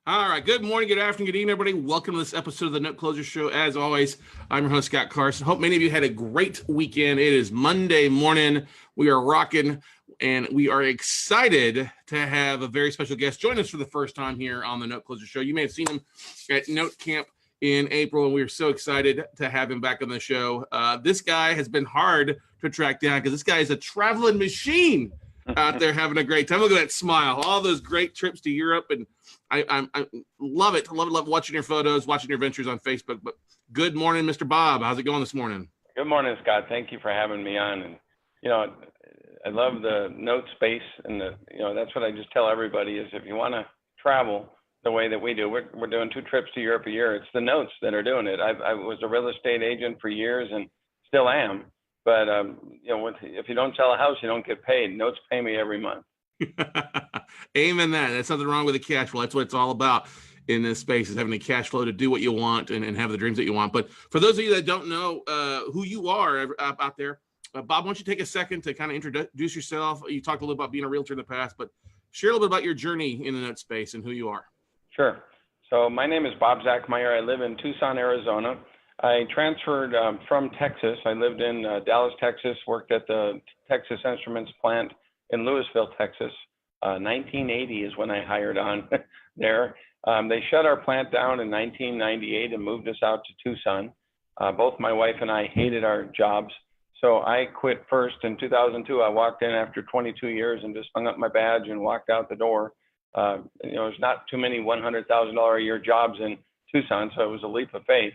All right. Good morning, good afternoon, good evening, everybody. Welcome to this episode of the Note Closer Show. As always, I'm your host, Scott Carson. Hope many of you had a great weekend. It is Monday morning. We are rocking, and we are excited to have a very special guest join us for the first time here on the Note Closer Show. You may have seen him at Note Camp in April, and we are so excited to have him back on the show. This guy has been hard to track down because this guy is a traveling machine out there having a great time. Look at that smile. All those great trips to Europe, and I love it. Love watching your photos, watching your adventures on Facebook. But good morning, Mr. Bob. How's it going this morning? Good morning, Scott. Thank you for having me on. And, I love the note space, and that's what I just tell everybody is if you want to travel the way that we do, we're doing 2 trips to Europe a year. It's the notes that are doing it. I was a real estate agent for years and still am. But, if you don't sell a house, you don't get paid. Notes pay me every month. Amen. That's nothing wrong with the cash flow. That's what it's all about in this space, is having the cash flow to do what you want and have the dreams that you want. But for those of you that don't know who you are out there, Bob, why don't you take a second to kind of introduce yourself? You talked a little about being a realtor in the past, but share a little bit about your journey in the note space and who you are. Sure. So my name is Bob Zachmeier. I live in Tucson, Arizona. I transferred from Texas. I lived in Dallas, Texas, worked at the Texas Instruments plant in Lewisville, Texas. 1980 is when I hired on there. They shut our plant down in 1998 and moved us out to Tucson. Both my wife and I hated our jobs. So I quit first in 2002. I walked in after 22 years and just hung up my badge and walked out the door. There's not too many $100,000 a year jobs in Tucson, so it was a leap of faith.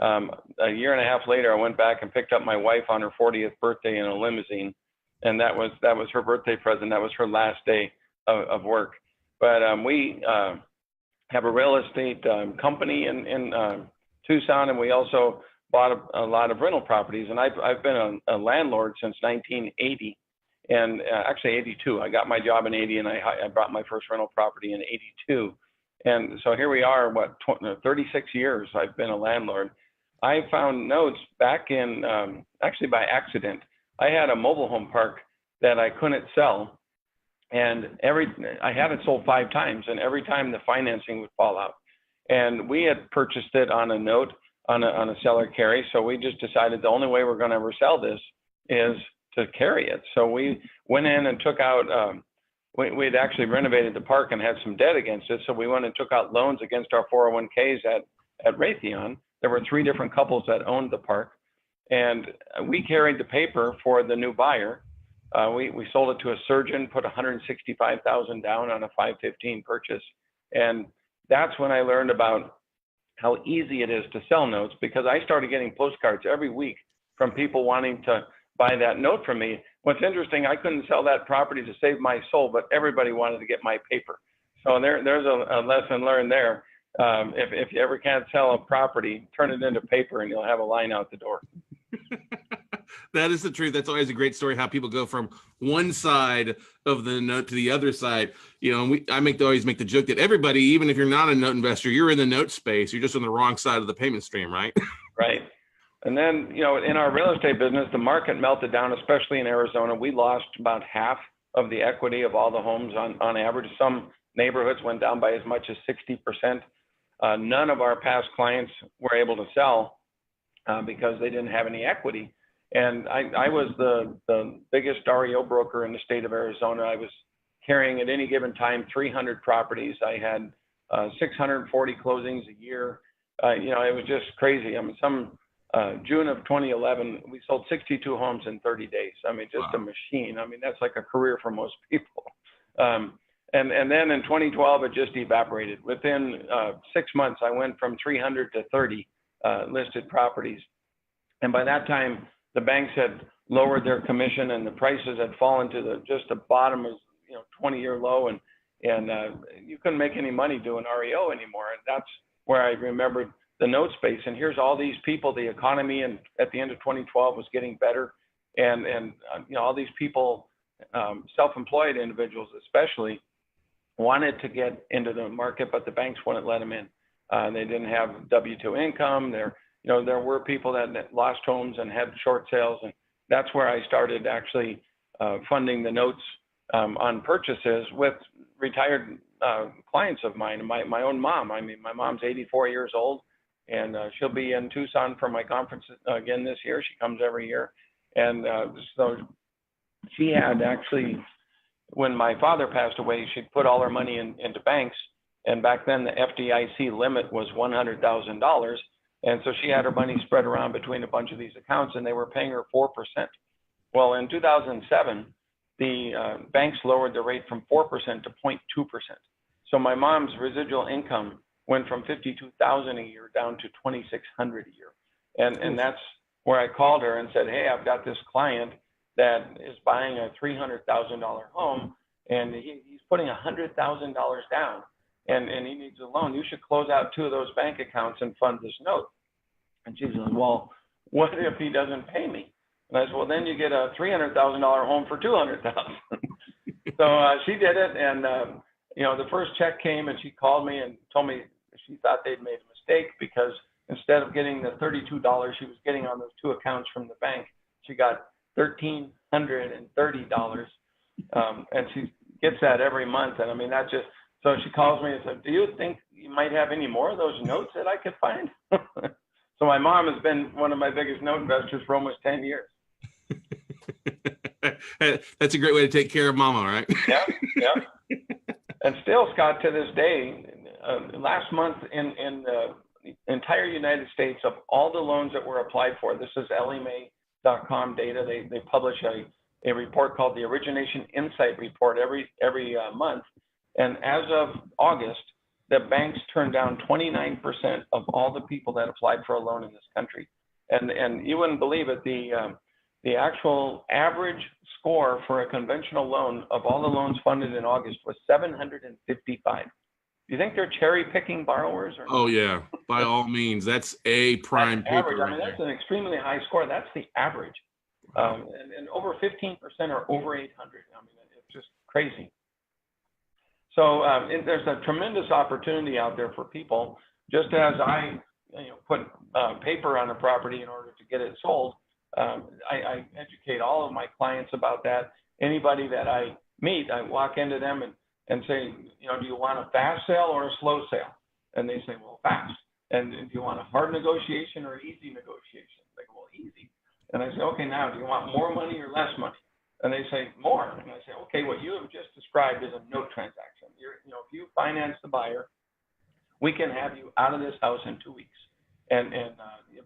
A year and a half later, I went back and picked up my wife on her 40th birthday in a limousine. And that was her birthday present. That was her last day of work. But we have a real estate company in Tucson, and we also bought a lot of rental properties. And I've been a landlord since 1980, and actually 82. I got my job in 80, and I bought my first rental property in 82. And so here we are, 36 years I've been a landlord. I found notes back in, actually by accident. I had a mobile home park that I couldn't sell, and I had it sold 5 times, and every time the financing would fall out. And we had purchased it on a note on a seller carry, so we just decided the only way we're going to ever sell this is to carry it. So we went in and took out. We had actually renovated the park and had some debt against it, so we went and took out loans against our 401ks at Raytheon. There were 3 different couples that owned the park. And we carried the paper for the new buyer. We sold it to a surgeon, put $165,000 down on a 515 purchase. And that's when I learned about how easy it is to sell notes, because I started getting postcards every week from people wanting to buy that note from me. What's interesting, I couldn't sell that property to save my soul, but everybody wanted to get my paper. So there's a lesson learned there. If you ever can't sell a property, turn it into paper and you'll have a line out the door. That is the truth. That's always a great story, how people go from one side of the note to the other side. I always make the joke that everybody, even if you're not a note investor, you're in the note space. You're just on the wrong side of the payment stream, right? Right. And then, in our real estate business, the market melted down, especially in Arizona. We lost about half of the equity of all the homes on average. Some neighborhoods went down by as much as 60%. None of our past clients were able to sell because they didn't have any equity. And I was the biggest REO broker in the state of Arizona. I was carrying at any given time 300 properties. I had 640 closings a year. It was just crazy. June of 2011, we sold 62 homes in 30 days. Just wow. A machine. That's like a career for most people. And then in 2012, it just evaporated. Within 6 months, I went from 300 to 30 listed properties. And by that time, the banks had lowered their commission and the prices had fallen to just the bottom of 20-year low, and you couldn't make any money doing REO anymore. And that's where I remembered the note space. And here's all these people, the economy, and at the end of 2012 was getting better, and all these people, self-employed individuals especially, wanted to get into the market, but the banks wouldn't let them in. They didn't have W-2 income. There were people that lost homes and had short sales, and that's where I started actually funding the notes on purchases with retired clients of mine. My own mom. I mean, my mom's 84 years old, and she'll be in Tucson for my conference again this year. She comes every year, and so she had actually, when my father passed away, she'd put all her money into banks, and back then the FDIC limit was $100,000, and so she had her money spread around between a bunch of these accounts, and they were paying her 4%. Well, in 2007, the banks lowered the rate from 4% to 0.2%. So my mom's residual income went from $52,000 a year down to $2,600 a year, and that's where I called her and said, hey, I've got this client that is buying a $300,000 home, and he's putting $100,000 down, and he needs a loan. You should close out 2 of those bank accounts and fund this note. And she said, well, what if he doesn't pay me? And I said, well, then you get a $300,000 home for $200,000. So she did it, and the first check came, and she called me and told me she thought they'd made a mistake, because instead of getting the $32 she was getting on those 2 accounts from the bank, she got $1,330, and she gets that every month. And I mean, that just, so she calls me and said, do you think you might have any more of those notes that I could find? So my mom has been one of my biggest note investors for almost 10 years. That's a great way to take care of mama, right? Yeah. And still, Scott, to this day, last month in the entire United States, of all the loans that were applied for, this is LMA.com data. They publish a report called the Origination Insight Report every month. And as of August, the banks turned down 29% of all the people that applied for a loan in this country. And you wouldn't believe it, the actual average score for a conventional loan of all the loans funded in August was 755. Do you think they're cherry picking borrowers? Or oh yeah, by all means, that's a prime that's paper. Average. I mean, that's an extremely high score. That's the average, and over 15% are over 800. I mean, it's just crazy. So there's a tremendous opportunity out there for people. Just as I put paper on a property in order to get it sold, I educate all of my clients about that. Anybody that I meet, I walk into them and say, do you want a fast sale or a slow sale? And they say, well, fast. And do you want a hard negotiation or easy negotiation? They go, well, easy. And I say, okay, now, do you want more money or less money? And they say, more. And I say, okay, what you have just described is a note transaction. If you finance the buyer, we can have you out of this house in 2 weeks. And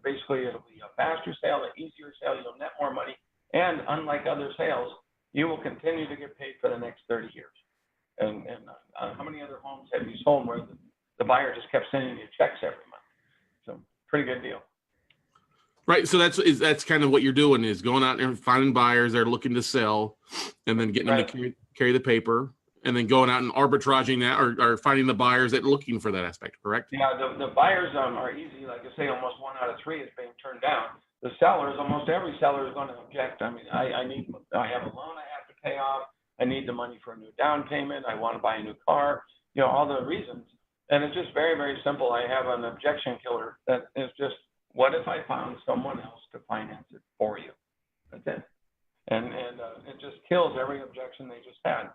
basically, it'll be a faster sale, an easier sale. You'll net more money. And unlike other sales, you will continue to get paid for the next 30 years. And how many other homes have you sold where the buyer just kept sending you checks every month? So pretty good deal. Right. So that's kind of what you're doing, is going out there and finding buyers that are looking to sell, and then getting them to carry the paper, and then going out and arbitraging that, or finding the buyers that are looking for that aspect, correct? Yeah, the buyers are easy. Like I say, almost 1 out of 3 is being turned down. The sellers, almost every seller is going to object. I mean, I have a loan I have to pay off. I need the money for a new down payment. I want to buy a new car, all the reasons. And it's just very, very simple. I have an objection killer that is just, what if I found someone else to finance it for you? That's it. And it just kills every objection they just had.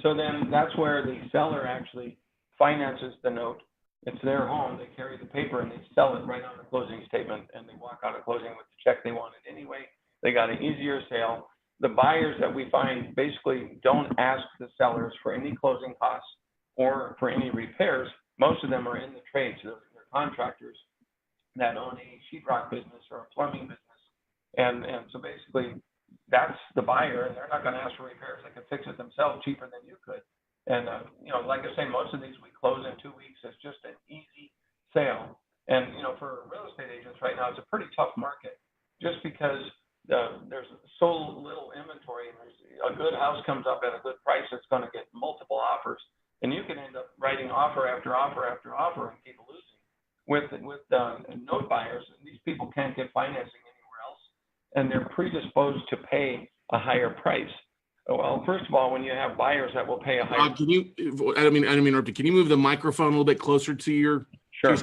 So then that's where the seller actually finances the note. It's their home. They carry the paper and they sell it right on the closing statement, and they walk out of closing with the check they wanted anyway. They got an easier sale. The buyers that we find basically don't ask the sellers for any closing costs or for any repairs. Most of them are in the trades. They're contractors that own a sheetrock business or a plumbing business. And so basically that's the buyer, and they're not going to ask for repairs. They can fix it themselves cheaper than you could. And, like I say, most of these we close in 2 weeks. It's just an easy sale. And, for real estate agents right now, it's a pretty tough market, just because there's so little inventory. And a good house comes up at a good price, it's going to get multiple offers. And you can end up writing offer after offer after offer and keep losing. With note buyers, these people can't get financing anywhere else, and they're predisposed to pay a higher price. Well, first of all, when you have buyers that will pay a higher, can you? I don't mean to interrupt you. Can you move the microphone a little bit closer to your? Sure.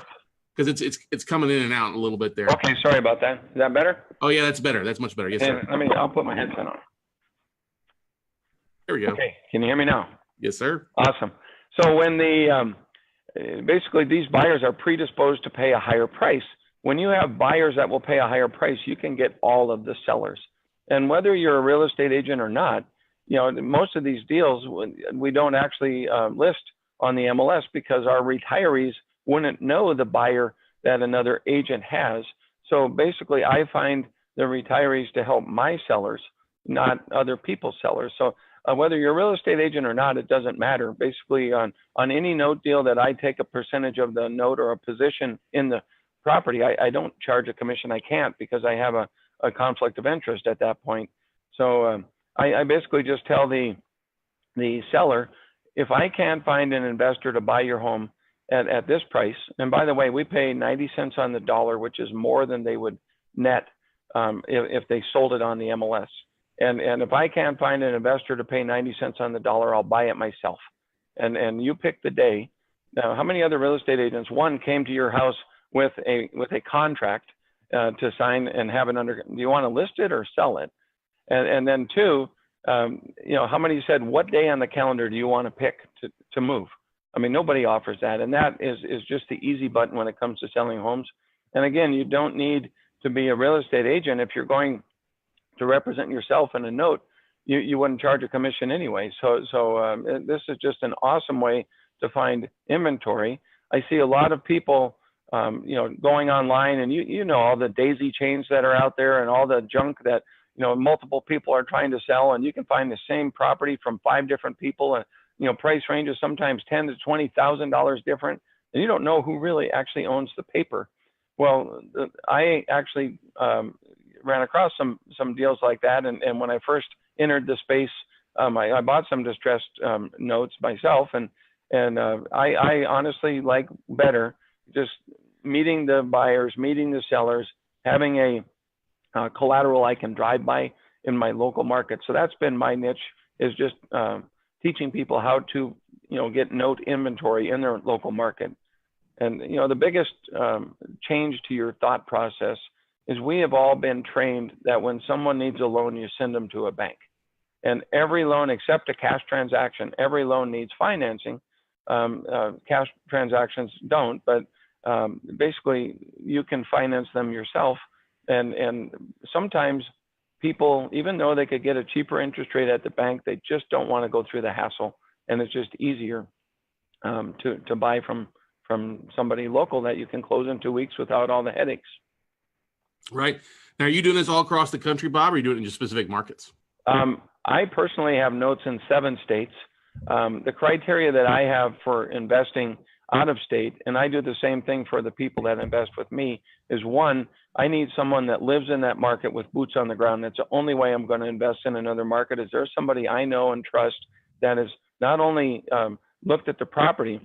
Because it's coming in and out a little bit there. Okay, sorry about that. Is that better? Oh yeah, that's better. That's much better. Yes, sir. I'll put my headset on. There we go. Okay, can you hear me now? Yes, sir. Awesome. So when basically these buyers are predisposed to pay a higher price. When you have buyers that will pay a higher price, you can get all of the sellers. And whether you're a real estate agent or not, most of these deals we don't actually list on the MLS because our retirees wouldn't know the buyer that another agent has. So basically, I find the retirees to help my sellers, not other people's sellers. So whether you're a real estate agent or not, it doesn't matter. Basically, on any note deal that I take a percentage of the note or a position in the property, I don't charge a commission. I can't because I have a conflict of interest at that point. So I basically just tell the seller, if I can't find an investor to buy your home at this price, and by the way, we pay 90 cents on the dollar, which is more than they would net if they sold it on the MLS. And if I can't find an investor to pay 90 cents on the dollar, I'll buy it myself. And you pick the day. Now, how many other real estate agents, one, came to your house with a contract to sign and have it under, do you want to list it or sell it? And then two, how many said, what day on the calendar do you want to pick to move? I mean, nobody offers that. And that is just the easy button when it comes to selling homes. And again, you don't need to be a real estate agent. If you're going to represent yourself in a note, you wouldn't charge a commission anyway. So this is just an awesome way to find inventory. I see a lot of people, going online, and you know all the daisy chains that are out there and all the junk that multiple people are trying to sell, and you can find the same property from 5 different people, and price ranges sometimes $10,000 to $20,000 different, and you don't know who really actually owns the paper. Well, I actually ran across some deals like that, and when I first entered the space, I bought some distressed notes myself, and I honestly like better just meeting the buyers, meeting the sellers, having a collateral I can drive by in my local market. So that's been my niche, is just teaching people how to get note inventory in their local market. And the biggest change to your thought process is we have all been trained that when someone needs a loan, you send them to a bank. And every loan except a cash transaction, every loan needs financing. Cash transactions don't, but basically you can finance them yourself. And sometimes people, even though they could get a cheaper interest rate at the bank, they just don't want to go through the hassle. And it's just easier to buy from somebody local that you can close in 2 weeks without all the headaches. Right. Now, are you doing this all across the country, Bob, or are you doing it in just specific markets? I personally have notes in 7 states. The criteria that I have for investing out of state, and I do the same thing for the people that invest with me, is one, I need someone that lives in that market with boots on the ground. That's the only way I'm going to invest in another market. Is there somebody I know and trust that has not only looked at the property,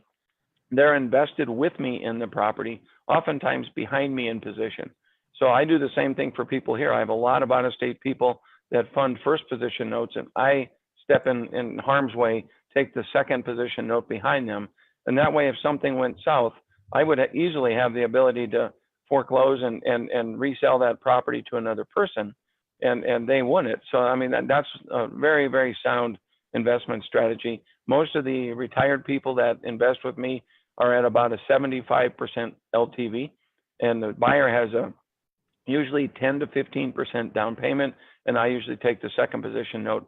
they're invested with me in the property, oftentimes behind me in position. So I do the same thing for people here. I have a lot of out-of-state people that fund first position notes, and I step in harm's way, take the second position note behind them. And that way, if something went south, I would easily have the ability to foreclose and resell that property to another person, and they won it. So, I mean, that's a very, very sound investment strategy. Most of the retired people that invest with me are at about a 75% LTV, and the buyer has a usually 10 to 15% down payment, and I usually take the second position note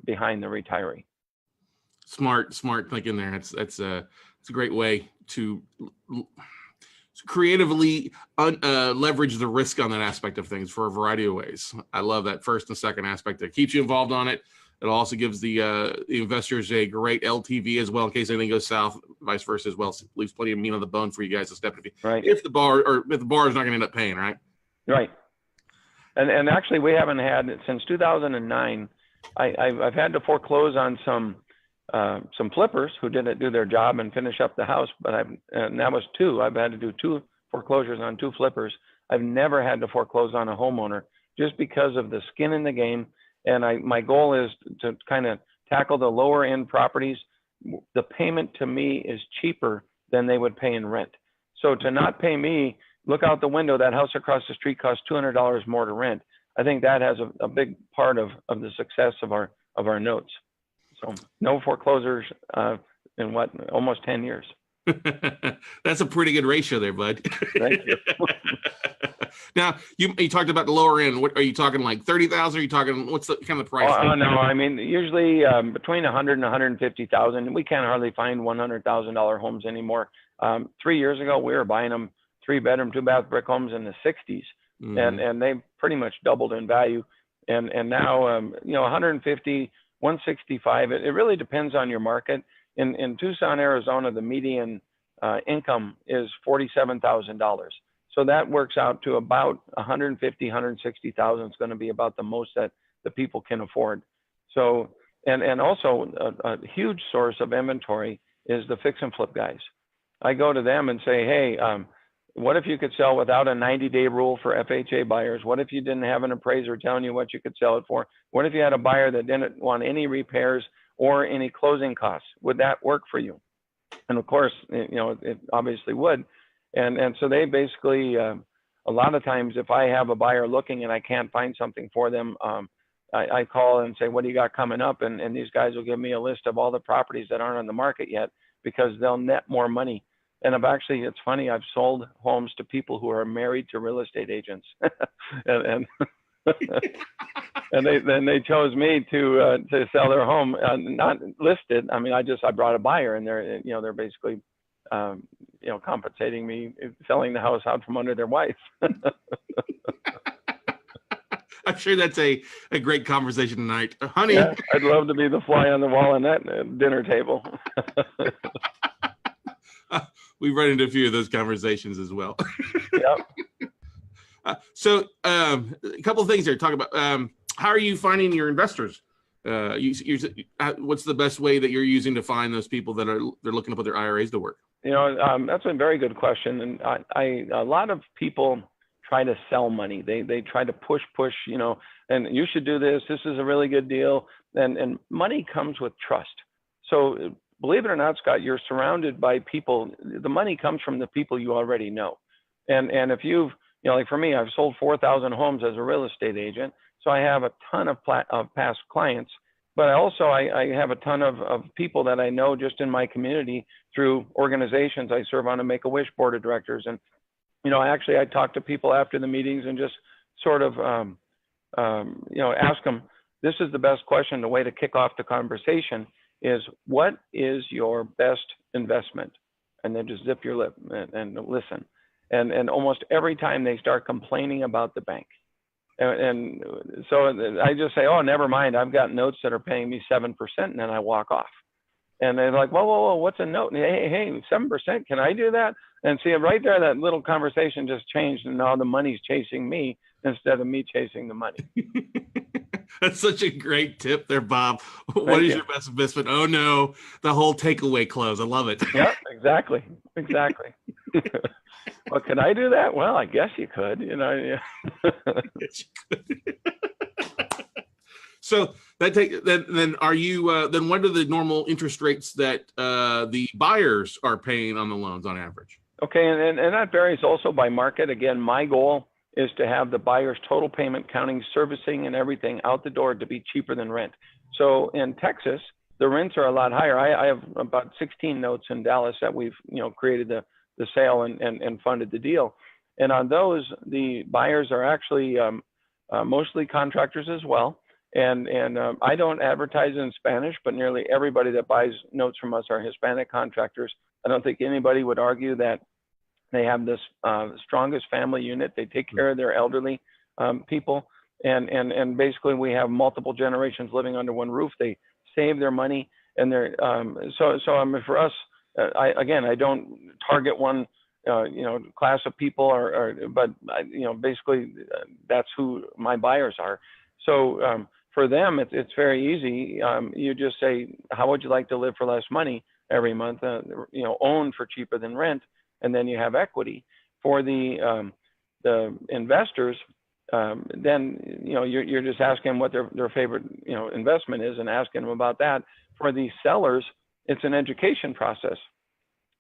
behind the retiree. Smart thinking there. It's a great way to creatively leverage the risk on that aspect of things for a variety of ways. I love that first and second aspect. It keeps you involved on it. It also gives the investors a great LTV as well in case anything goes south, vice versa as well. So leaves plenty of meat on the bone for you guys to step in. Right. If the bar is not going to end up paying, right? Right. And actually, we haven't had since 2009. I've had to foreclose on some flippers who didn't do their job and finish up the house, but and that was 2. I've had to do 2 foreclosures on 2 flippers. I've never had to foreclose on a homeowner just because of the skin in the game. And my goal is to kind of tackle the lower end properties. The payment to me is cheaper than they would pay in rent. So to not pay me, look out the window, that house across the street costs $200 more to rent. I think that has a big part of the success of our notes. So no foreclosures in almost 10 years. That's a pretty good ratio there, bud. Thank you. Now, you talked about the lower end. What are you talking, like 30,000? Are you talking, what's the kind of price? Oh, no, I mean, usually between 100 and 150,000. We can't hardly find $100,000 homes anymore. 3 years ago, we were buying them 3-bedroom, 2-bath brick homes in the 60s, and they pretty much doubled in value. And now, 150, 165. It really depends on your market. In Tucson, Arizona, the median income is $47,000. So that works out to about 150, 160,000 is going to be about the most that the people can afford. So, and also a huge source of inventory is the fix and flip guys. I go to them and say, hey, what if you could sell without a 90-day rule for FHA buyers? What if you didn't have an appraiser telling you what you could sell it for? What if you had a buyer that didn't want any repairs or any closing costs? Would that work for you? And of course, it obviously would. And so they basically, a lot of times, if I have a buyer looking and I can't find something for them, I call and say, what do you got coming up? And these guys will give me a list of all the properties that aren't on the market yet, because they'll net more money. And it's funny, I've sold homes to people who are married to real estate agents. and and they chose me to sell their home, not listed. I mean, I brought a buyer, and they're basically, compensating me, selling the house out from under their wife. I'm sure that's a great conversation tonight, honey. Yeah, I'd love to be the fly on the wall on that dinner table. We've run into a few of those conversations as well. Yep. So a couple of things there. Talk about how are you finding your investors? What's the best way that you're using to find those people that they're looking to put their IRAs to work? That's a very good question. And a lot of people try to sell money. They try to push, and you should do this. This is a really good deal. And money comes with trust. So believe it or not, Scott, you're surrounded by people. The money comes from the people you already know. And if you've, like for me, I've sold 4,000 homes as a real estate agent. So I have a ton of past clients, but I have a ton of people that I know just in my community through organizations. I serve on a MakeAWish board of directors. And, I talk to people after the meetings and just sort of, ask them, this is the best question. The way to kick off the conversation is, what is your best investment? And then just zip your lip and listen. And almost every time they start complaining about the bank. And so I just say, oh, never mind. I've got notes that are paying me 7%, and then I walk off. And they're like, whoa, what's a note? And, hey, 7%, can I do that? And see, right there, that little conversation just changed, and now the money's chasing me instead of me chasing the money. That's such a great tip there, Bob. What is your best investment? Oh, no, the whole takeaway close. I love it. Yeah, exactly. Well, can I do that? Well, I guess you could, Yeah. Yes, you could. So then are you then what are the normal interest rates that the buyers are paying on the loans on average? Okay, and that varies also by market. Again, my goal is to have the buyer's total payment, counting servicing and everything, out the door to be cheaper than rent. So in Texas, the rents are a lot higher. I have about 16 notes in Dallas that we've created the sale and funded the deal. And on those, the buyers are actually mostly contractors as well. And I don't advertise in Spanish, but nearly everybody that buys notes from us are Hispanic contractors. I don't think anybody would argue that they have this strongest family unit. They take care of their elderly people. And basically we have multiple generations living under one roof. They save their money, and they're so for us, I don't target one class of people, but basically that's who my buyers are. So for them, it's very easy. You just say, how would you like to live for less money every month? Own for cheaper than rent, and then you have equity. For the investors, then you're just asking what their favorite investment is and asking them about that. For the sellers, it's an education process.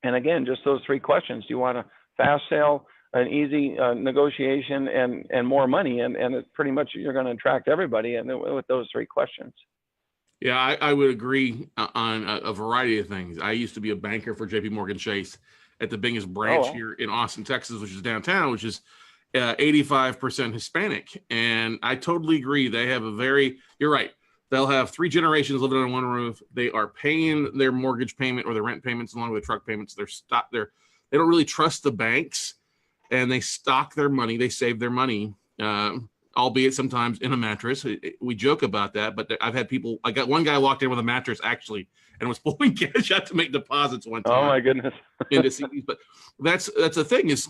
And again, just those three questions: do you want a fast sale, an easy negotiation, and more money? And it's pretty much, you're going to attract everybody with those three questions. Yeah, I would agree on a variety of things. I used to be a banker for JP Morgan Chase at the biggest Oh, branch well. here in Austin, Texas, which is downtown, which is 85% Hispanic. And I totally agree. They have you're right. They'll have three generations living under one roof. They are paying their mortgage payment or their rent payments along with the truck payments. They don't really trust the banks, and they stock their money. They save their money. Albeit sometimes in a mattress. We joke about that, but I've had people. I got one guy walked in with a mattress actually, and was pulling cash out to make deposits one Oh time my goodness. into CDs. But that's the thing is,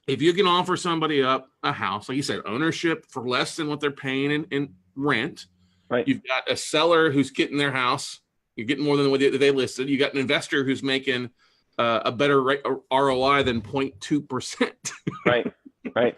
if you can offer somebody up a house, like you said, ownership for less than what they're paying in rent, Right. you've got a seller who's getting their house, you're getting more than what they listed. You got an investor who's making a better ROI than 0.2%. Right. Right.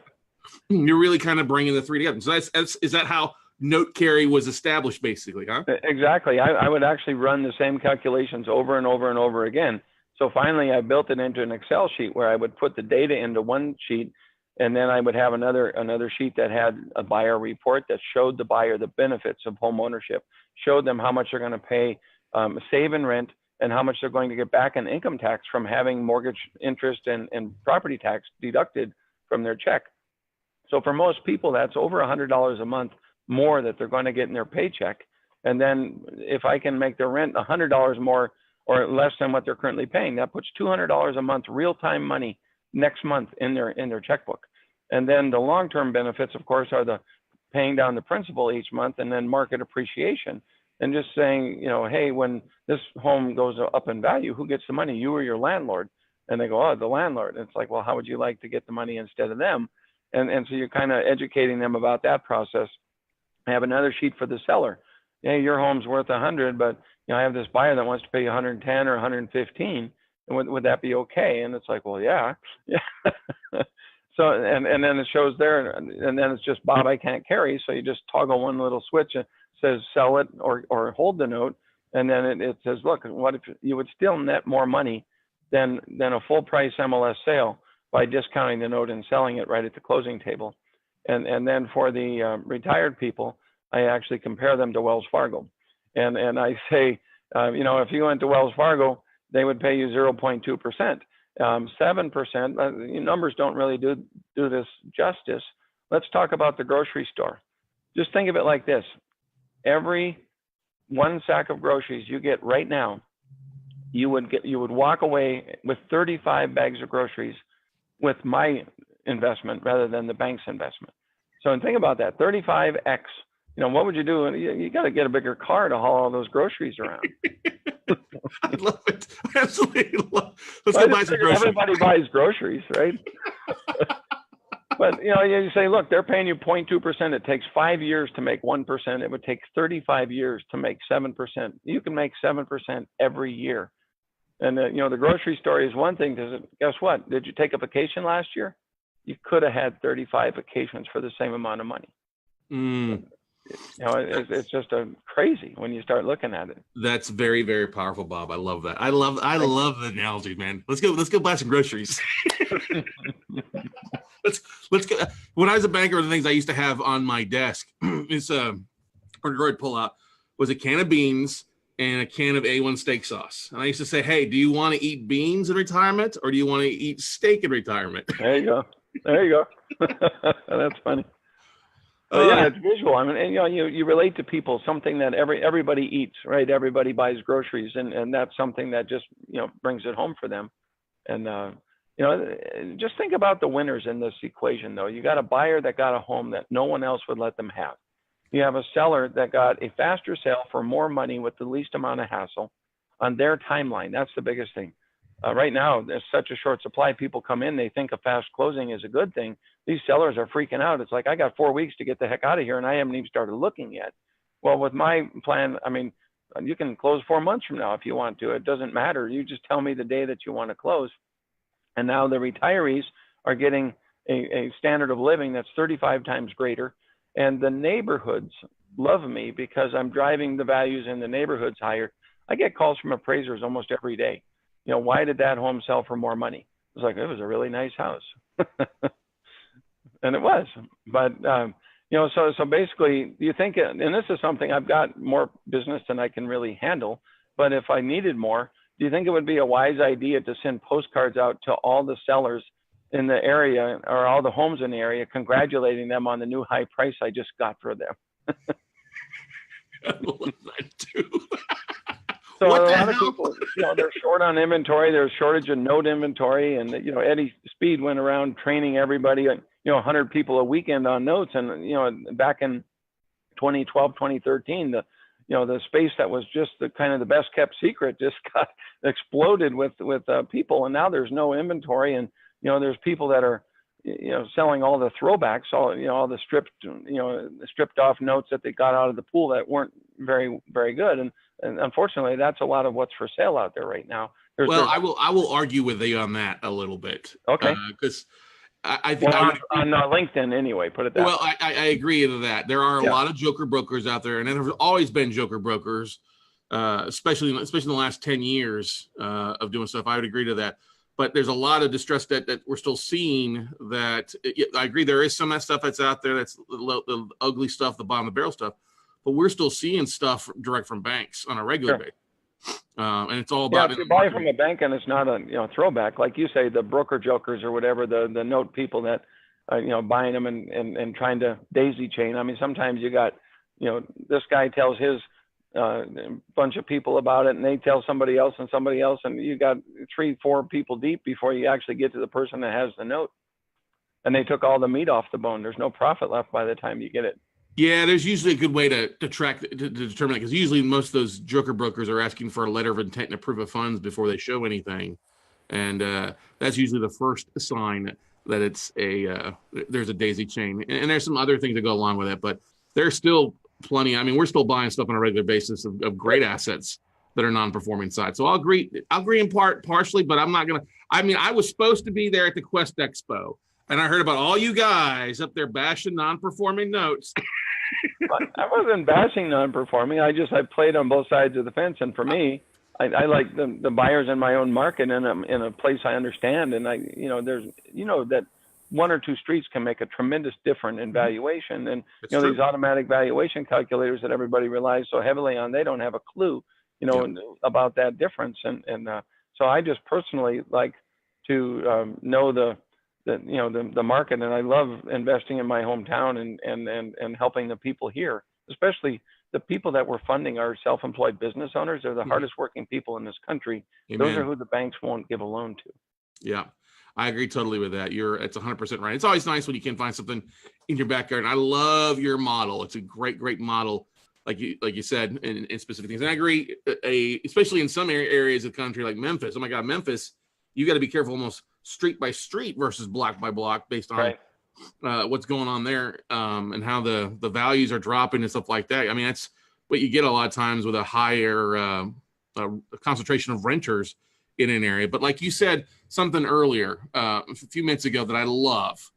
You're really kind of bringing the three together. So is that how note carry was established, basically, huh? Exactly. I would actually run the same calculations over and over and over again. So finally, I built it into an Excel sheet where I would put the data into one sheet, and then I would have another sheet that had a buyer report that showed the buyer the benefits of home ownership, showed them how much they're going to pay, save in rent, and how much they're going to get back in income tax from having mortgage interest and property tax deducted from their check. So for most people, that's over $100 a month more that they're going to get in their paycheck. And then if I can make their rent $100 more or less than what they're currently paying, that puts $200 a month real-time money next month in their checkbook. And then the long-term benefits, of course, are the paying down the principal each month and then market appreciation. And just saying, hey, when this home goes up in value, who gets the money, you or your landlord? And they go, oh, the landlord. And it's like, well, how would you like to get the money instead of them? And so you're kind of educating them about that process. I have another sheet for the seller. Hey, your home's worth 100, but I have this buyer that wants to pay 110 or 115. And would that be okay? And it's like, well, yeah. So and then it shows there, and then it's just Bob, I can't carry. So you just toggle one little switch and says sell it or hold the note, and then it says, look, what if you would still net more money than a full price MLS sale by discounting the note and selling it right at the closing table. And then for the retired people, I actually compare them to Wells Fargo. And I say, if you went to Wells Fargo, they would pay you 0.2%. 7%, numbers don't really do this justice. Let's talk about the grocery store. Just think of it like this. Every one sack of groceries you get right now, you would walk away with 35 bags of groceries with my investment rather than the bank's investment. So and think about that, 35x. What would you do? You got to get a bigger car to haul all those groceries around. I love it. I absolutely love it. Let's go buy some groceries. Everybody buys groceries, right? But you say, look, they're paying you 0.2%. It takes 5 years to make 1%. It would take 35 years to make 7%. You can make 7% every year. And the grocery store is one thing. Guess what? Did you take a vacation last year? You could have had 35 vacations for the same amount of money. It's just crazy when you start looking at it. That's very, very powerful, Bob. I love that. I love the analogy, man. Let's go buy some groceries. let's go. When I was a banker, the things I used to have on my desk is or I'd pull out was a can of beans and a can of A1 steak sauce. And I used to say, hey, do you want to eat beans in retirement or do you want to eat steak in retirement? There you go. That's funny. Yeah, it's visual. I mean, you relate to people, something that everybody eats, right? Everybody buys groceries, and that's something that just brings it home for them. And just think about the winners in this equation, though. You got a buyer that got a home that no one else would let them have. You have a seller that got a faster sale for more money with the least amount of hassle on their timeline. That's the biggest thing. Right now, there's such a short supply. People come in, they think a fast closing is a good thing. These sellers are freaking out. It's like, I got 4 weeks to get the heck out of here, and I haven't even started looking yet. Well, with my plan, I mean, you can close 4 months from now if you want to. It doesn't matter. You just tell me the day that you want to close. And now the retirees are getting a standard of living that's 35 times greater. And the neighborhoods love me because I'm driving the values in the neighborhoods higher. I get calls from appraisers almost every day. Why did that home sell for more money? It's like, it was a really nice house. And it was. But, So basically, you think, and this is something I've got more business than I can really handle, but if I needed more, do you think it would be a wise idea to send postcards out to all the sellers in the area or all the homes in the area, congratulating them on the new high price I just got for them? I love that too. So What a the lot of hell? people, they're short on inventory. There's shortage of note inventory, and Eddie Speed went around training everybody, 100 people a weekend on notes, and back in 2012, 2013, the space that was just the kind of the best kept secret just got exploded with people, and now there's no inventory, and there's people that are selling all the throwbacks, all the stripped off notes that they got out of the pool that weren't very, very good, and unfortunately that's a lot of what's for sale out there right now. I will argue with you on that a little bit. Okay. Because I think on LinkedIn anyway, put it that way. Well, I agree to that. There are a Yeah. lot of joker brokers out there, and there have always been joker brokers, especially in the last 10 years of doing stuff. I would agree to that. But there's a lot of distress that we're still seeing. I agree, there is some of that stuff that's out there. That's the ugly stuff, the bottom of the barrel stuff. But we're still seeing stuff direct from banks on a regular basis. And it's all about. If you buy from a bank and it's not a throwback, like you say, the broker jokers or whatever, the note people that buying them and trying to daisy chain. I mean, sometimes you got this guy tells his bunch of people about it, and they tell somebody else, and you got 3-4 people deep before you actually get to the person that has the note, and they took all the meat off the bone. There's no profit left by the time you get it. Yeah, there's usually a good way to track to determine it, because usually most of those joker brokers are asking for a letter of intent and a proof of funds before they show anything, and that's usually the first sign that it's there's a daisy chain, and there's some other things that go along with it, but there's still plenty. I mean, we're still buying stuff on a regular basis of great assets that are non-performing side. So I'll agree in partially, but I'm not gonna. I mean, I was supposed to be there at the Quest Expo, and I heard about all you guys up there bashing non-performing notes. I wasn't bashing non-performing. I played on both sides of the fence, and for me, I like the buyers in my own market in a place I understand, and there's that 1 or 2 streets can make a tremendous difference in valuation, and these automatic valuation calculators that everybody relies so heavily on, they don't have a clue about that difference, and so I just personally like to know the market, and I love investing in my hometown and helping the people here, especially the people that we're funding are self-employed business owners. They're the hardest working people in this country. Amen. Those are who the banks won't give a loan to. Yeah, I agree totally with that. It's 100% right. It's always nice when you can find something in your backyard. And I love your model. It's a great model, like you said, in specific things. And I agree, especially in some areas of the country like Memphis. Oh my God, Memphis, you got to be careful almost street by street versus block by block based on what's going on there, and how the values are dropping and stuff like that. I mean, that's what you get a lot of times with a higher concentration of renters in an area. But like you said something earlier, a few minutes ago, that I love,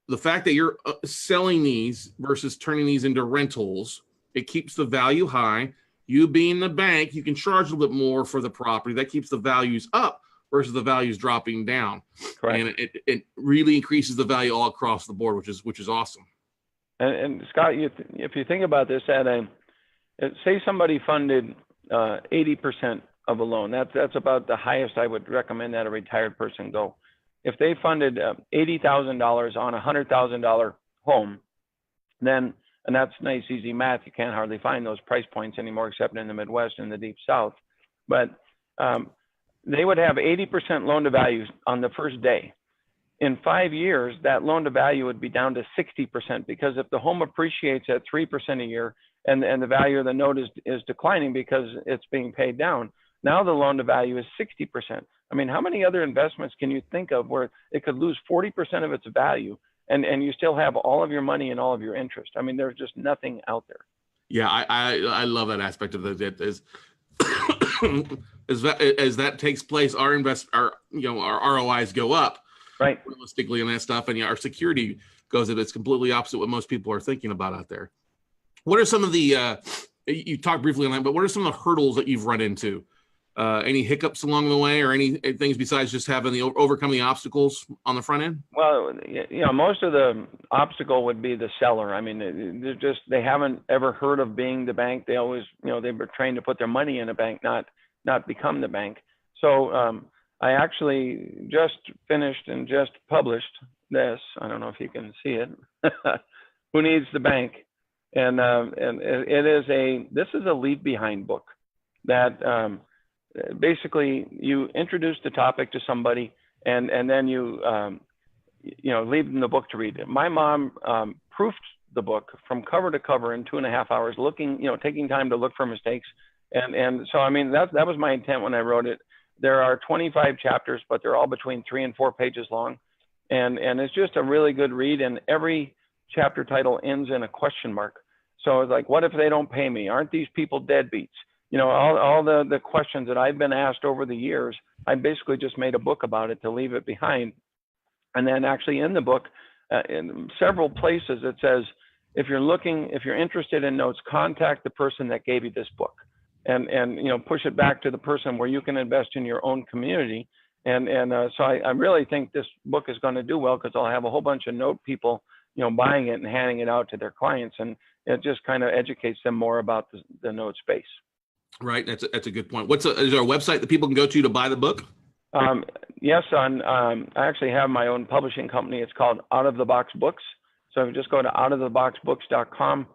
the fact that you're selling these versus turning these into rentals. It keeps the value high. You being the bank, you can charge a little bit more for the property. That keeps the values up versus the values dropping down. Correct. And it really increases the value all across the board, which is awesome. And Scott, if you think about this, say somebody funded 80% of a loan, that's about the highest I would recommend that a retired person go. If they funded $80,000 on a $100,000 home, then, and that's nice, easy math. You can't hardly find those price points anymore, except in the Midwest and the Deep South. But they would have 80% loan to value on the first day. In 5 years, that loan to value would be down to 60%, because if the home appreciates at 3% a year and the value of the note is declining because it's being paid down, now the loan to value is 60%. I mean, how many other investments can you think of where it could lose 40% of its value and you still have all of your money and all of your interest? I mean, there's just nothing out there. Yeah, I love that aspect of it. As that takes place, our ROIs go up, right, realistically, and that stuff, and our security goes up. It's completely opposite what most people are thinking about out there. What are some of the you talked briefly on that, but what are some of the hurdles that you've run into Any hiccups along the way, or any things besides just having the overcoming the obstacles on the front end? Well, most of the obstacle would be the seller. I mean, they haven't ever heard of being the bank. They always, they were trained to put their money in a bank, not become the bank. So I actually just finished and just published this. I don't know if you can see it. Who Needs the Bank? And this is a leave behind book that basically you introduce the topic to somebody, and then you leave them the book to read. My mom proofed the book from cover to cover in 2.5 hours, taking time to look for mistakes. And so, I mean, that was my intent when I wrote it. There are 25 chapters, but they're all between 3 and 4 pages long. And it's just a really good read. And every chapter title ends in a question mark. So it's like, what if they don't pay me? Aren't these people deadbeats? All the questions that I've been asked over the years, I basically just made a book about it to leave it behind. And then actually in the book, in several places, it says, if you're interested in notes, contact the person that gave you this book, and push it back to the person where you can invest in your own community. So I really think this book is going to do well, because I'll have a whole bunch of note people, buying it and handing it out to their clients, and it just kind of educates them more about the note space. Right. That's a good point. Is there a website that people can go to buy the book? Yes, I actually have my own publishing company. It's called Out of the Box Books. So if you just go to outoftheboxbooks.com,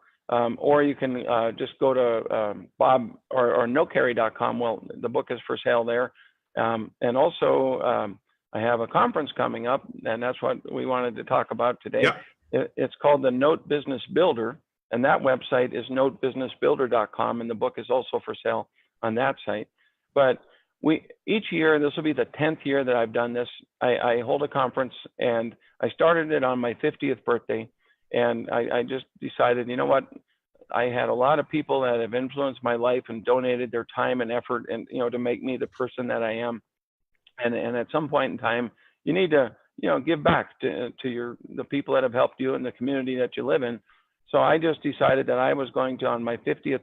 or you can just go to Bob or nocarry.com. Well, the book is for sale there. And also, I have a conference coming up, and that's what we wanted to talk about today. Yeah. It's called the Note Business Builder. And that website is notebusinessbuilder.com, and the book is also for sale on that site. But each year, this will be the 10th year that I've done this. I hold a conference, and I started it on my 50th birthday. And I just decided, you know what? I had a lot of people that have influenced my life and donated their time and effort, and to make me the person that I am. And at some point in time, you need to give back to the people that have helped you in the community that you live in. So I just decided that I was going to, on my 50th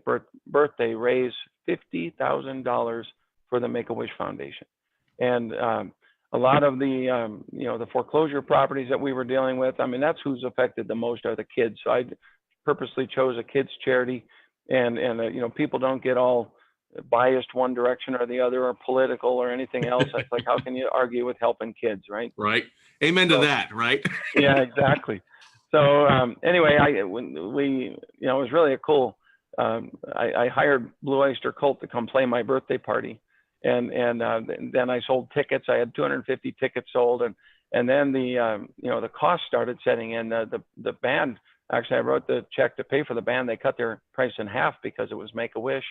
birthday, raise $50,000 for the Make-A-Wish Foundation. And a lot of the foreclosure properties that we were dealing with, I mean, that's who's affected the most are the kids. So I purposely chose a kids charity, and people don't get all biased one direction or the other, or political or anything else. It's like, how can you argue with helping kids, right? Right. Amen to that, right? Yeah, exactly. So anyway, it was really a cool. I hired Blue Oyster Cult to come play my birthday party, and then I sold tickets. I had 250 tickets sold, and then the cost started setting in. The band, actually, I wrote the check to pay for the band. They cut their price in half because it was Make-A-Wish.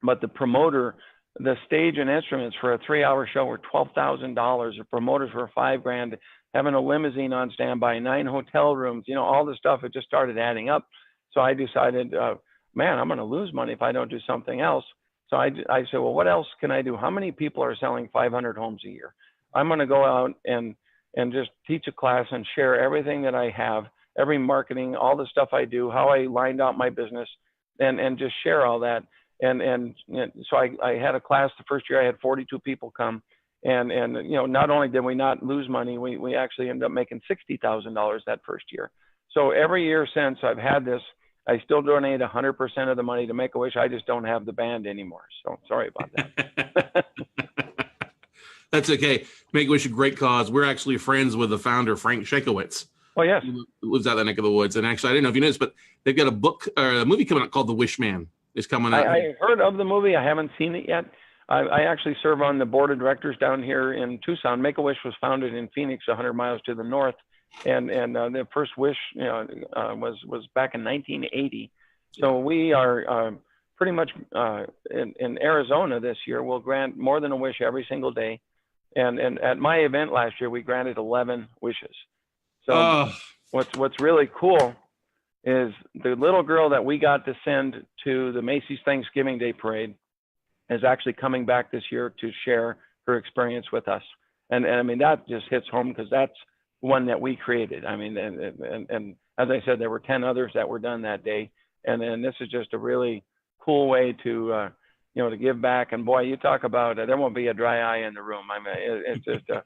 But the promoter, the stage and instruments for a 3-hour show were $12,000. The promoters were $5,000. Having a limousine on standby, 9 hotel rooms, all the stuff, it just started adding up. So I decided, man, I'm going to lose money if I don't do something else. So I said, well, what else can I do? How many people are selling 500 homes a year? I'm going to go out and just teach a class and share everything that I have, every marketing, all the stuff I do, how I lined out my business, and just share all that. And so I had a class the first year. I had 42 people come. And not only did we not lose money, we actually ended up making $60,000 that first year. So every year since I've had this, I still donate 100% of the money to Make-A-Wish. I just don't have the band anymore. So sorry about that. That's okay. Make-A-Wish, a great cause. We're actually friends with the founder, Frank Shakowitz. Oh, yes. Who lives out that neck of the woods. And actually, I didn't know if you noticed, but they've got a book or a movie coming out called The Wish Man. Is coming out. I heard of the movie. I haven't seen it yet. I actually serve on the board of directors down here in Tucson. Make-A-Wish was founded in Phoenix, 100 miles to the north, and the first wish was back in 1980. So we are pretty much in Arizona this year. We'll grant more than a wish every single day, and at my event last year we granted 11 wishes. So what's really cool is the little girl that we got to send to the Macy's Thanksgiving Day Parade is actually coming back this year to share her experience with us. And I mean, that just hits home because that's one that we created. I mean, and as I said, there were 10 others that were done that day. And then this is just a really cool way to, to give back. And boy, you talk about there won't be a dry eye in the room. I mean, it's just a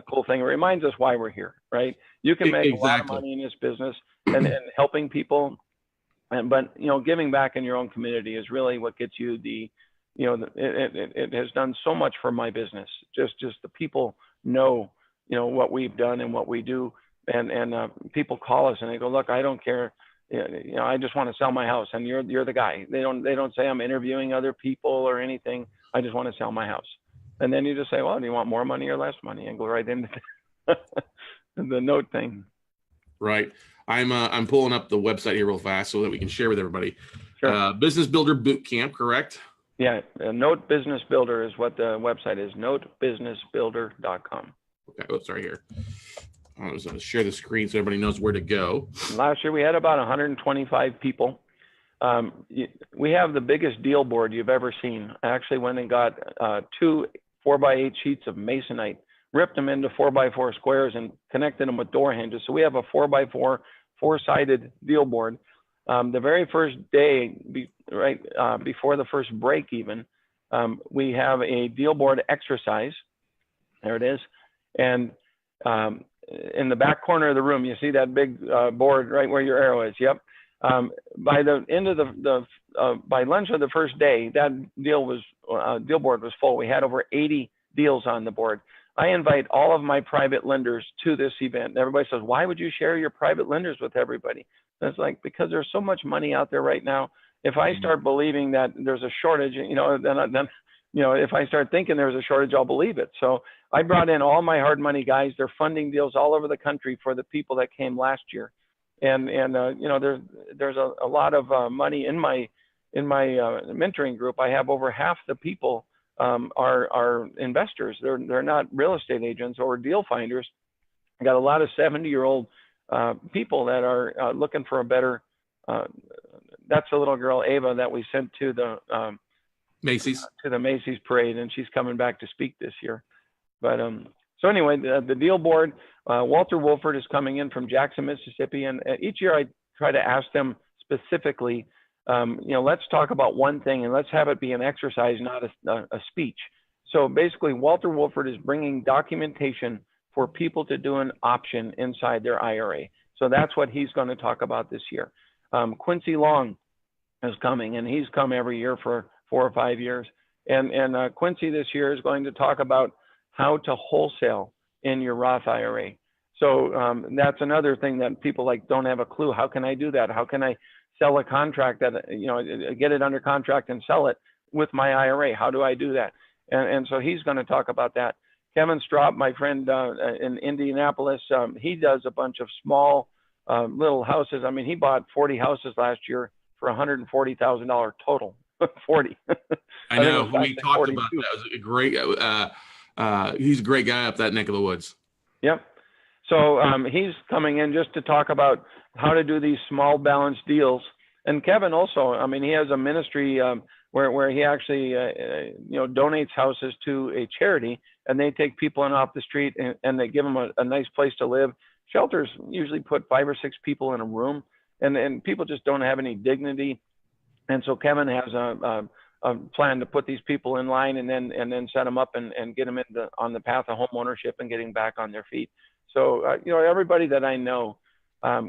cool thing. It reminds us why we're here, right? You can make a lot of money in this business and helping people, but giving back in your own community is really what gets you it has done so much for my business. Just the people know what we've done and what we do, and people call us and they go, look, I don't care. I just want to sell my house, and you're the guy. They don't say I'm interviewing other people or anything. I just want to sell my house. And then you just say, well, do you want more money or less money? And go right into the note thing. Right. I'm pulling up the website here real fast so that we can share with everybody. Sure. Business Builder Bootcamp, correct? Yeah. Note Business Builder is what the website is. Notebusinessbuilder.com. Okay. Oops, sorry here. I was going to share the screen so everybody knows where to go. Last year we had about 125 people. We have the biggest deal board you've ever seen. I actually went and got 2 4x8 sheets of masonite, ripped them into 4x4 squares and connected them with door hinges. So we have a 4x4 4-sided deal board. The very first day, before the first break even, we have a deal board exercise. There it is. And in the back corner of the room, you see that big board right where your arrow is. Yep. By the end of by lunch of the first day, that deal board was full. We had over 80 deals on the board. I invite all of my private lenders to this event. Everybody says, why would you share your private lenders with everybody? And it's like, because there's so much money out there right now. If I start believing that there's a shortage, then if I start thinking there's a shortage, I'll believe it. So I brought in all my hard money guys. They're funding deals all over the country for the people that came last year. And there's a lot of money in my mentoring group. I have over half the people are investors. They're not real estate agents or deal finders. I got a lot of 70-year-old people that are looking for a better. That's the little girl Ava that we sent to the Macy's parade, and she's coming back to speak this year. But so anyway, the deal board. Walter Wolford is coming in from Jackson, Mississippi, and each year I try to ask them specifically, let's talk about one thing and let's have it be an exercise, not a speech. So basically, Walter Wolford is bringing documentation for people to do an option inside their IRA. So that's what he's going to talk about this year. Quincy Long is coming, and he's come every year for 4 or 5 years. And Quincy this year is going to talk about how to wholesale in your Roth IRA. So that's another thing that people don't have a clue. How can I do that? How can I sell a contract that, get it under contract and sell it with my IRA? How do I do that? And so he's going to talk about that. Kevin Straub, my friend in Indianapolis, he does a bunch of small little houses. I mean, he bought 40 houses last year for $140,000 total. 40. I know. We talked 42. About that. It was a great. He's a great guy up that neck of the woods. Yep. So he's coming in just to talk about how to do these small balance deals. And Kevin also, I mean, he has a ministry where he actually donates houses to a charity, and they take people in off the street and they give them a nice place to live. Shelters usually put 5 or 6 people in a room, and people just don't have any dignity. And so Kevin has a plan to put these people in line and then set them up and get them on the path of home ownership and getting back on their feet. So everybody that I know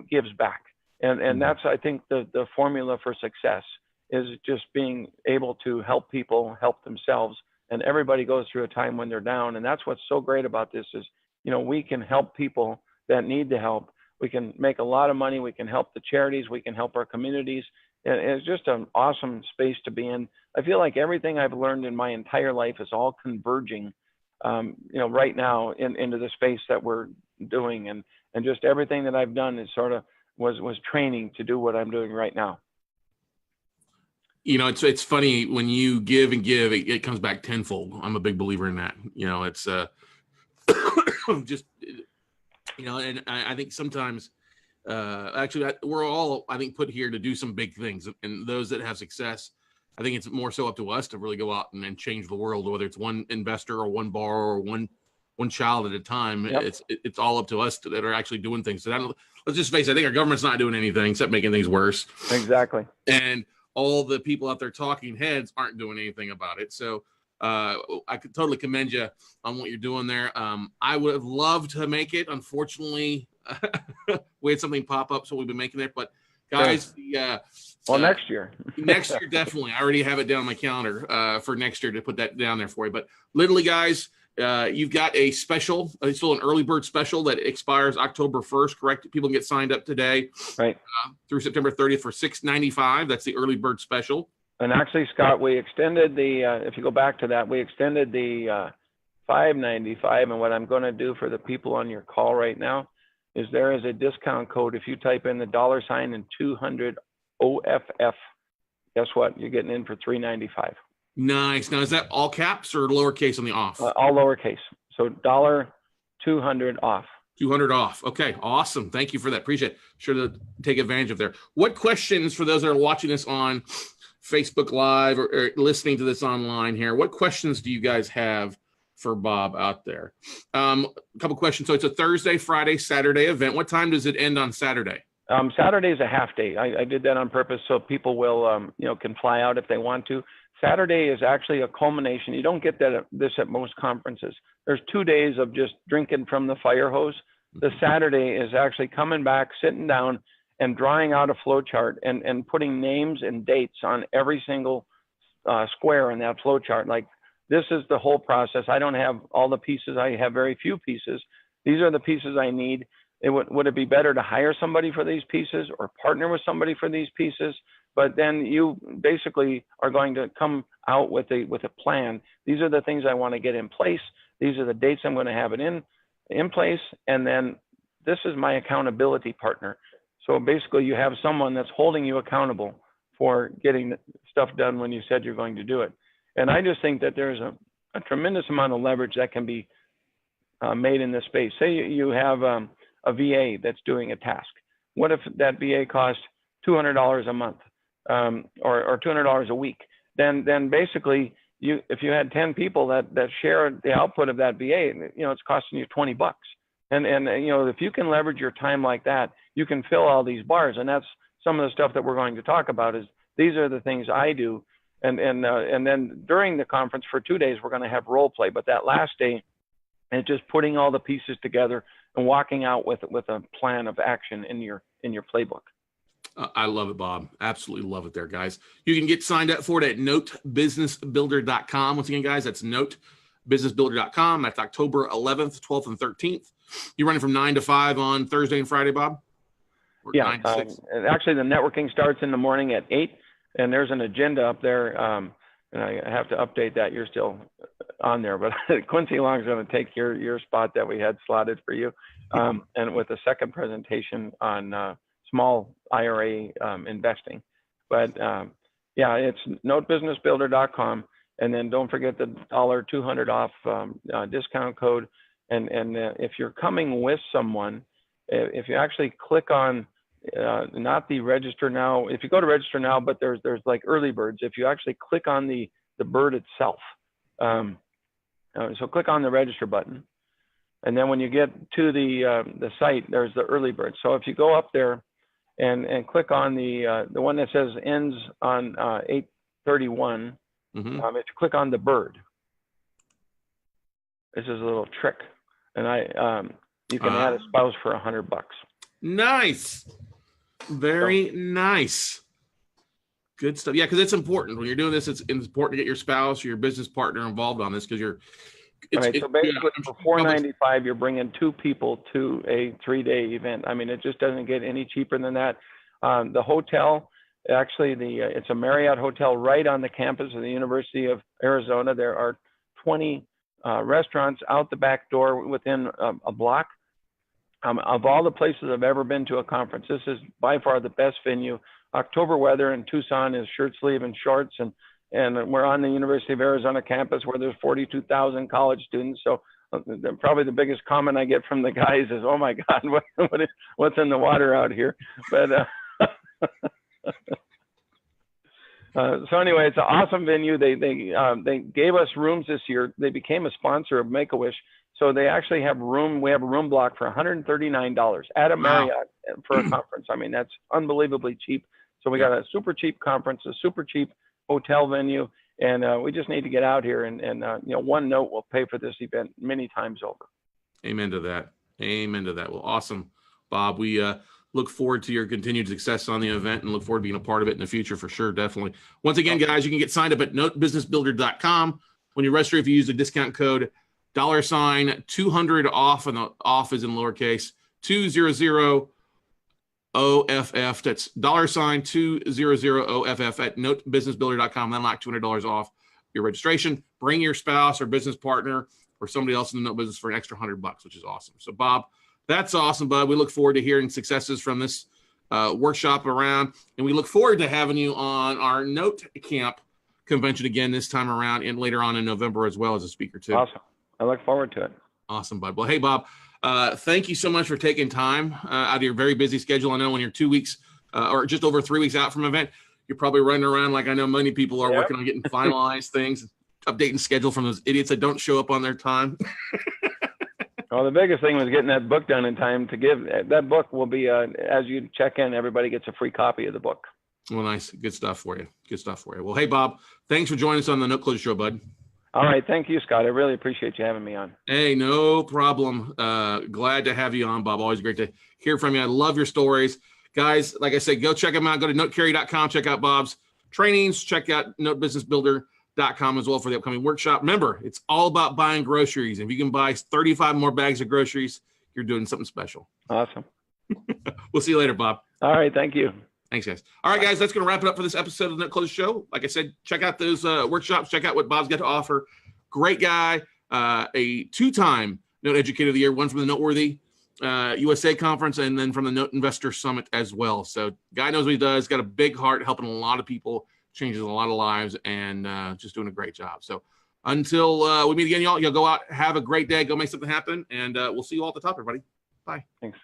gives back, and that's, I think, the formula for success is just being able to help people help themselves. And everybody goes through a time when they're down, and that's what's so great about this is we can help people that need the help. We can make a lot of money. We can help the charities. We can help our communities. And it's just an awesome space to be in. I feel like everything I've learned in my entire life is all converging, right now into the space that we're doing. And just everything that I've done is sort of was training to do what I'm doing right now. It's funny when you give and give, it comes back tenfold. I'm a big believer in that. It's just, and I think sometimes, actually, we're all, I think, put here to do some big things. And those that have success, I think it's more so up to us to really go out and change the world, whether it's one investor or one borrower or one child at a time. Yep. It's all up to us that are actually doing things. So let's just face it, I think our government's not doing anything except making things worse. Exactly. And all the people out there talking heads aren't doing anything about it. So I could totally commend you on what you're doing there. I would have loved to make it. Unfortunately, we had something pop up, so we've been making it. But guys, next year. Next year, definitely. I already have it down on my calendar for next year to put that down there for you. But literally, guys, you've got a special, still an early bird special that expires October 1st, correct? People can get signed up today, right, through September 30th for $695. That's the early bird special. And actually, Scott, we extended if you go back to that, we extended the $595. And what I'm going to do for the people on your call right now is there is a discount code. If you type in the $ and 200 OFF, guess what? You're getting in for $395. Nice. Now, is that all caps or lowercase on the off? All lowercase. So $200 off. 200 off. Okay, awesome. Thank you for that. Appreciate it. Sure to take advantage of there. What questions for those that are watching this on Facebook Live or listening to this online here? What questions do you guys have for Bob out there? A couple questions. So it's a Thursday, Friday, Saturday event. What time does it end on Saturday? Saturday is a half day. I did that on purpose so people will, can fly out if they want to. Saturday is actually a culmination. You don't get this at most conferences. There's 2 days of just drinking from the fire hose. The Saturday is actually coming back, sitting down, and drawing out a flow chart and putting names and dates on every single square in that flow chart. Like, this is the whole process. I don't have all the pieces. I have very few pieces. These are the pieces I need. Would it be better to hire somebody for these pieces or partner with somebody for these pieces? But then you basically are going to come out with a plan. These are the things I want to get in place. These are the dates I'm going to have it in place. And then this is my accountability partner. So basically you have someone that's holding you accountable for getting stuff done when you said you're going to do it. And I just think that there's a tremendous amount of leverage that can be made in this space. Say you have a VA that's doing a task. What if that VA costs $200 a month or $200 a week? Then basically if you had 10 people that share the output of that VA, it's costing you $20. And if you can leverage your time like that, you can fill all these bars. And that's some of the stuff that we're going to talk about. Is these are the things I do. And then during the conference for 2 days, we're going to have role play. But that last day, it's just putting all the pieces together and walking out with a plan of action in your playbook. I love it, Bob. Absolutely love it there, guys. You can get signed up for it at notebusinessbuilder.com. Once again, guys, that's notebusinessbuilder.com. That's October 11th, 12th, and 13th. You're running from 9 to 5 on Thursday and Friday, Bob? Or yeah. 9 to 6? Actually, the networking starts in the morning at 8, and there's an agenda up there. And I have to update that. You're still on there, but Quincy Long is going to take your spot that we had slotted for you. And with the second presentation on small IRA investing. But it's notebusinessbuilder.com. And then don't forget the $200 off discount code. And if you're coming with someone, if you actually click on not the register now, if you go to register now, but there's like early birds, if you actually click on the bird itself. So click on the register button. And then when you get to the site, there's the early bird. So if you go up there and click on the one that says ends on 8/31, if you click on the bird, this is a little trick, and you can add a spouse for $100. Nice, very nice, good stuff. Yeah, because it's important when you're doing this. It's important to get your spouse or your business partner involved on this because you're. So basically, for $495, you're bringing 2 people to a 3-day event. I mean, it just doesn't get any cheaper than that. The hotel, actually, it's a Marriott hotel right on the campus of the University of Arizona. There are 20 restaurants out the back door within a block. Of all the places I've ever been to a conference, this is by far the best venue. October weather in Tucson is shirt sleeve and shorts, and we're on the University of Arizona campus where there's 42,000 college students. So probably the biggest comment I get from the guys is, "Oh my God, what's in the water out here?" But so anyway, it's an awesome venue. They gave us rooms this year. They became a sponsor of MakeAWish. So they actually have room. We have a room block for $139 at a Marriott for a conference. I mean, that's unbelievably cheap. So we got a super cheap conference, a super cheap hotel venue, and we just need to get out here, and you know, one note will pay for this event many times over. Amen to that. Amen to that. Well, awesome, Bob. We look forward to your continued success on the event and look forward to being a part of it in the future for sure. Definitely. Once again, guys, you can get signed up at notebusinessbuilder.com. When you register, if you use the discount code $200 off, and the off is in lowercase, 200 OFF. That's $200 OFF at notebusinessbuilder.com. Then lock $200 off your registration. Bring your spouse or business partner or somebody else in the note business for an extra $100, which is awesome. So, Bob, that's awesome, bud. We look forward to hearing successes from this workshop around, and we look forward to having you on our Note Camp convention again this time around and later on in November as well as a speaker too. Awesome. I look forward to it. Awesome, bud. Well, hey, Bob, thank you so much for taking time out of your very busy schedule. I know when you're 2 weeks or just over 3 weeks out from an event, you're probably running around like I know many people are working on getting finalized things, updating schedule from those idiots that don't show up on their time. Well, the biggest thing was getting that book done in time to give. That book will be, as you check in, everybody gets a free copy of the book. Well, nice. Good stuff for you. Good stuff for you. Well, hey, Bob, thanks for joining us on the Note Closure Show, bud. All right. Thank you, Scott. I really appreciate you having me on. Hey, no problem. Glad to have you on, Bob. Always great to hear from you. I love your stories. Guys, like I said, go check them out. Go to notecarry.com. Check out Bob's trainings. Check out notebusinessbuilder.com as well for the upcoming workshop. Remember, it's all about buying groceries. If you can buy 35 more bags of groceries, you're doing something special. Awesome. We'll see you later, Bob. All right. Thank you. Thanks, guys. All right, guys, that's going to wrap it up for this episode of the Note Closure Show. Like I said, check out those workshops. Check out what Bob's got to offer. Great guy, a two-time Note Educator of the Year, one from the Noteworthy USA Conference and then from the Note Investor Summit as well. So guy knows what he does, got a big heart, helping a lot of people, changes a lot of lives, and just doing a great job. So until we meet again, y'all go out, have a great day, go make something happen, and we'll see you all at the top, everybody. Bye. Thanks.